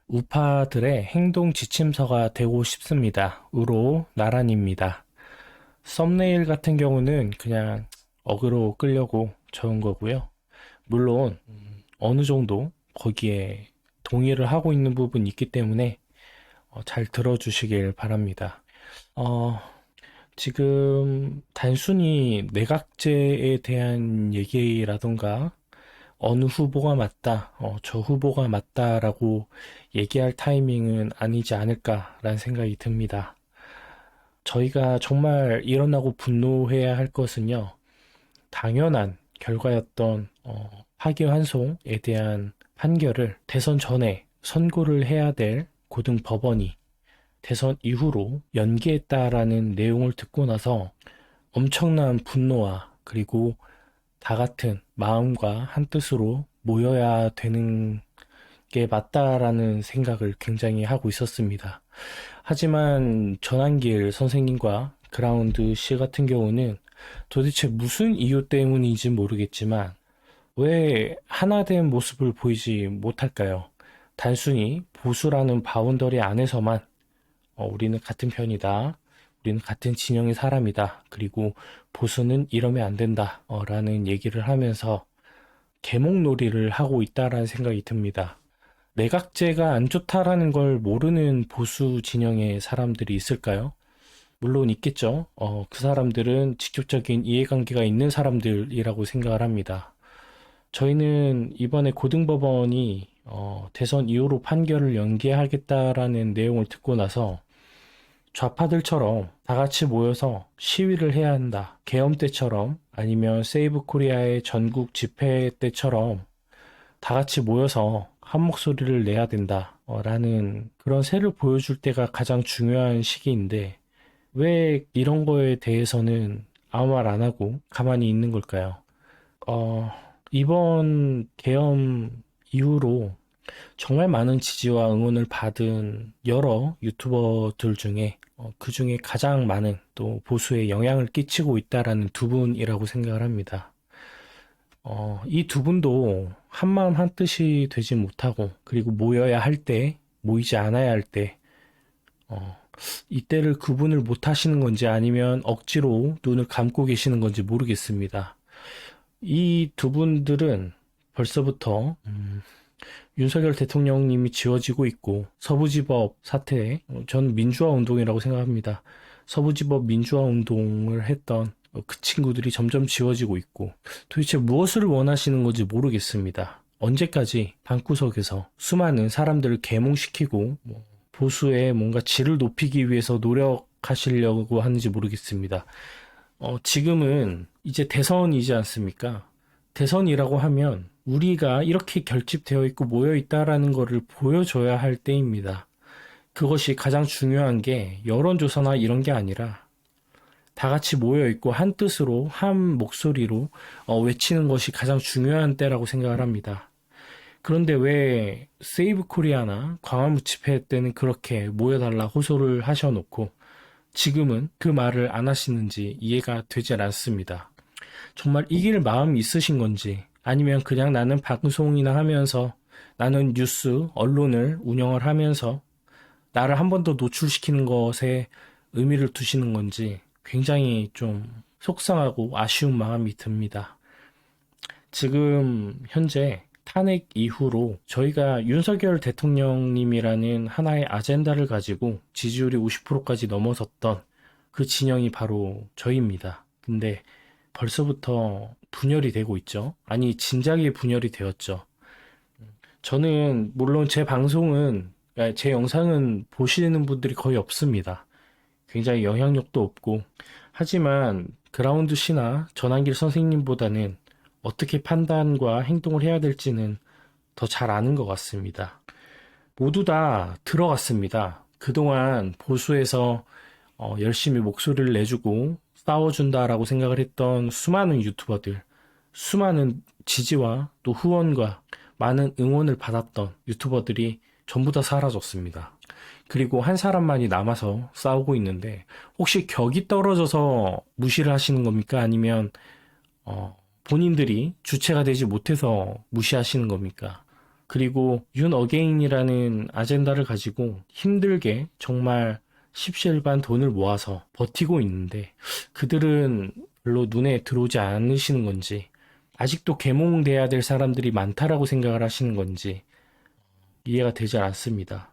우파들의 행동 지침서가 되고 싶습니다. 우로 나란입니다. 썸네일 같은 경우는 그냥 어그로 끌려고 적은 거고요. 물론 어느 정도 거기에 동의를 하고 있는 부분이 있기 때문에 잘 들어주시길 바랍니다. 어, 지금 단순히 내각제에 대한 얘기라던가 어느 후보가 맞다, 저 후보가 맞다라고 얘기할 타이밍은 아니지 않을까라는 생각이 듭니다. 저희가 정말 일어나고 분노해야 할 것은요, 당연한 결과였던 파기환송에 대한 판결을 대선 전에 선고를 해야 될 고등법원이 대선 이후로 연기했다라는 내용을 듣고 나서 엄청난 분노와 그리고 다 같은 마음과 한뜻으로 모여야 되는 게 맞다라는 생각을 굉장히 하고 있었습니다. 하지만 전한길 선생님과 그라운드 씨 같은 경우는 도대체 무슨 이유 때문인지 모르겠지만 왜 하나된 모습을 보이지 못할까요? 단순히 보수라는 바운더리 안에서만 우리는 같은 편이다. 우리는 같은 진영의 사람이다. 그리고 보수는 이러면 안 된다. 라는 얘기를 하면서 계몽놀이를 하고 있다라는 생각이 듭니다. 내각제가 안 좋다라는 걸 모르는 보수 진영의 사람들이 있을까요? 물론 있겠죠. 그 사람들은 직접적인 이해관계가 있는 사람들이라고 생각을 합니다. 저희는 이번에 고등법원이 대선 이후로 판결을 연기하겠다라는 내용을 듣고 나서 좌파들처럼 다 같이 모여서 시위를 해야 한다. 계엄 때처럼 아니면 세이브 코리아의 전국 집회 때처럼 다 같이 모여서 한 목소리를 내야 된다. 라는 그런 새를 보여줄 때가 가장 중요한 시기인데 왜 이런 거에 대해서는 아무 말 안 하고 가만히 있는 걸까요? 이번 계엄 이후로 정말 많은 지지와 응원을 받은 여러 유튜버들 중에 그 중에 가장 많은 또 보수에 영향을 끼치고 있다라는 두 분이라고 생각을 합니다. 이 두 분도 한마음 한뜻이 되지 못하고 그리고 모여야 할 때, 모이지 않아야 할 때, 이때를 구분을 못 하시는 건지 아니면 억지로 눈을 감고 계시는 건지 모르겠습니다. 이 두 분들은 벌써부터 윤석열 대통령님이 지워지고 있고 서부지법 사태, 저는 민주화 운동이라고 생각합니다. 서부지법 민주화 운동을 했던 그 친구들이 점점 지워지고 있고 도대체 무엇을 원하시는 건지 모르겠습니다. 언제까지 방구석에서 수많은 사람들을 계몽시키고 보수의 뭔가 질을 높이기 위해서 노력하시려고 하는지 모르겠습니다. 지금은 이제 대선이지 않습니까? 대선이라고 하면 우리가 이렇게 결집되어 있고 모여 있다라는 것을 보여줘야 할 때입니다. 그것이 가장 중요한 게 여론조사나 이런 게 아니라 다 같이 모여 있고 한 뜻으로 한 목소리로 외치는 것이 가장 중요한 때라고 생각을 합니다. 그런데 왜 세이브 코리아나 광화문 집회 때는 그렇게 모여달라 호소를 하셔놓고 지금은 그 말을 안 하시는지 이해가 되질 않습니다. 정말 이길 마음이 있으신 건지 아니면 그냥 나는 방송이나 하면서 나는 뉴스, 언론을 운영을 하면서 나를 한 번 더 노출시키는 것에 의미를 두시는 건지 굉장히 좀 속상하고 아쉬운 마음이 듭니다. 지금 현재 탄핵 이후로 저희가 윤석열 대통령님이라는 하나의 아젠다를 가지고 지지율이 50%까지 넘어섰던 그 진영이 바로 저희입니다. 근데 벌써부터 분열이 되고 있죠. 아니, 진작에 분열이 되었죠. 저는 물론 제 방송은, 제 영상은 보시는 분들이 거의 없습니다. 굉장히 영향력도 없고, 하지만 그라운드 씨나 전한길 선생님보다는 어떻게 판단과 행동을 해야 될지는 더 잘 아는 것 같습니다. 모두 다 들어갔습니다. 그동안 보수에서 열심히 목소리를 내주고 싸워준다라고 생각을 했던 수많은 유튜버들, 수많은 지지와 또 후원과 많은 응원을 받았던 유튜버들이 전부 다 사라졌습니다. 그리고 한 사람만이 남아서 싸우고 있는데 혹시 격이 떨어져서 무시를 하시는 겁니까? 아니면 본인들이 주체가 되지 못해서 무시하시는 겁니까? 그리고 윤어게인이라는 아젠다를 가지고 힘들게 정말 십시일반 돈을 모아서 버티고 있는데 그들은 별로 눈에 들어오지 않으시는 건지 아직도 계몽돼야 될 사람들이 많다라고 생각을 하시는 건지 이해가 되지 않습니다.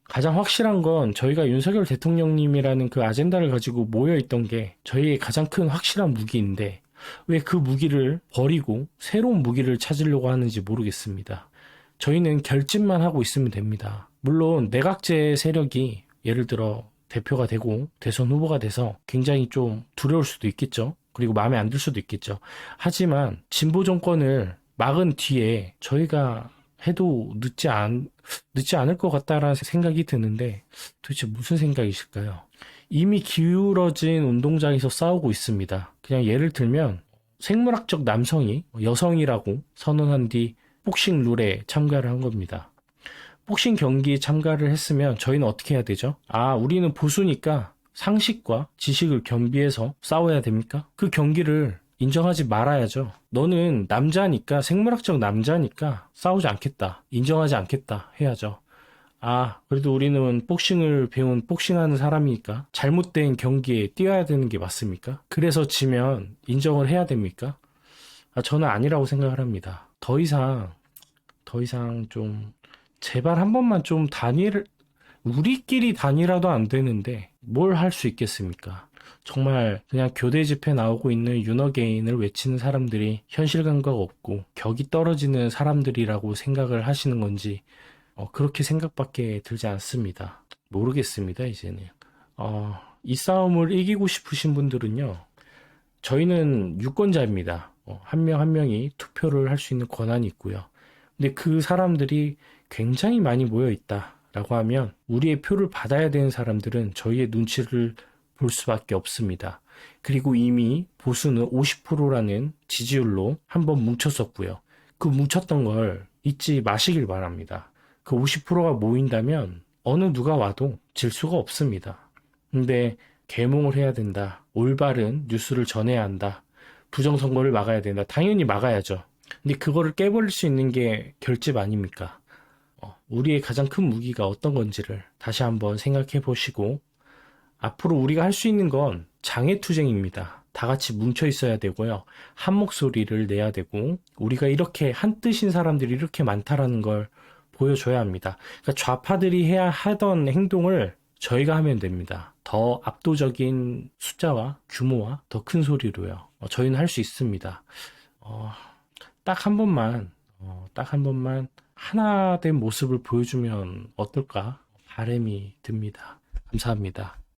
가장 확실한 건 저희가 윤석열 대통령님이라는 그 아젠다를 가지고 모여있던 게 저희의 가장 큰 확실한 무기인데 왜 그 무기를 버리고 새로운 무기를 찾으려고 하는지 모르겠습니다. 저희는 결집만 하고 있으면 됩니다. 물론 내각제 세력이 예를 들어 대표가 되고 대선 후보가 돼서 굉장히 좀 두려울 수도 있겠죠. 그리고 마음에 안 들 수도 있겠죠. 하지만 진보 정권을 막은 뒤에 저희가 해도 늦지 않을 것 같다라는 생각이 드는데 도대체 무슨 생각이실까요? 이미 기울어진 운동장에서 싸우고 있습니다. 그냥 예를 들면 생물학적 남성이 여성이라고 선언한 뒤 복싱 룰에 참가를 한 겁니다. 복싱 경기에 참가를 했으면 저희는 어떻게 해야 되죠? 아, 우리는 보수니까 상식과 지식을 겸비해서 싸워야 됩니까? 그 경기를 인정하지 말아야죠. 너는 남자니까, 생물학적 남자니까 싸우지 않겠다. 인정하지 않겠다. 해야죠. 아, 그래도 우리는 복싱을 배운 복싱하는 사람이니까 잘못된 경기에 뛰어야 되는 게 맞습니까? 그래서 지면 인정을 해야 됩니까? 아, 저는 아니라고 생각을 합니다. 더 이상 좀, 제발 한 번만 좀 우리끼리 단일화도 안 되는데 뭘 할 수 있겠습니까? 정말 그냥 교대 집회 나오고 있는 윤어게인을 외치는 사람들이 현실 감각 없고 격이 떨어지는 사람들이라고 생각을 하시는 건지 그렇게 생각밖에 들지 않습니다. 모르겠습니다, 이제는. 이 싸움을 이기고 싶으신 분들은요, 저희는 유권자입니다. 한 명 한 명이 투표를 할 수 있는 권한이 있고요. 근데 그 사람들이 굉장히 많이 모여 있다라고 하면 우리의 표를 받아야 되는 사람들은 저희의 눈치를 볼 수밖에 없습니다. 그리고 이미 보수는 50%라는 지지율로 한번 뭉쳤었고요. 그 뭉쳤던 걸 잊지 마시길 바랍니다. 그 50%가 모인다면 어느 누가 와도 질 수가 없습니다. 근데 계몽을 해야 된다. 올바른 뉴스를 전해야 한다. 부정선거를 막아야 된다. 당연히 막아야죠. 근데 그거를 깨버릴 수 있는 게 결집 아닙니까? 우리의 가장 큰 무기가 어떤 건지를 다시 한번 생각해 보시고 앞으로 우리가 할 수 있는 건 장애투쟁입니다. 다 같이 뭉쳐 있어야 되고요. 한 목소리를 내야 되고 우리가 이렇게 한 뜻인 사람들이 이렇게 많다라는 걸 보여줘야 합니다. 그러니까 좌파들이 해야 하던 행동을 저희가 하면 됩니다. 더 압도적인 숫자와 규모와 더 큰 소리로요. 저희는 할 수 있습니다. 딱 한 번만 하나 된 모습을 보여주면 어떨까 바람이 듭니다. 감사합니다.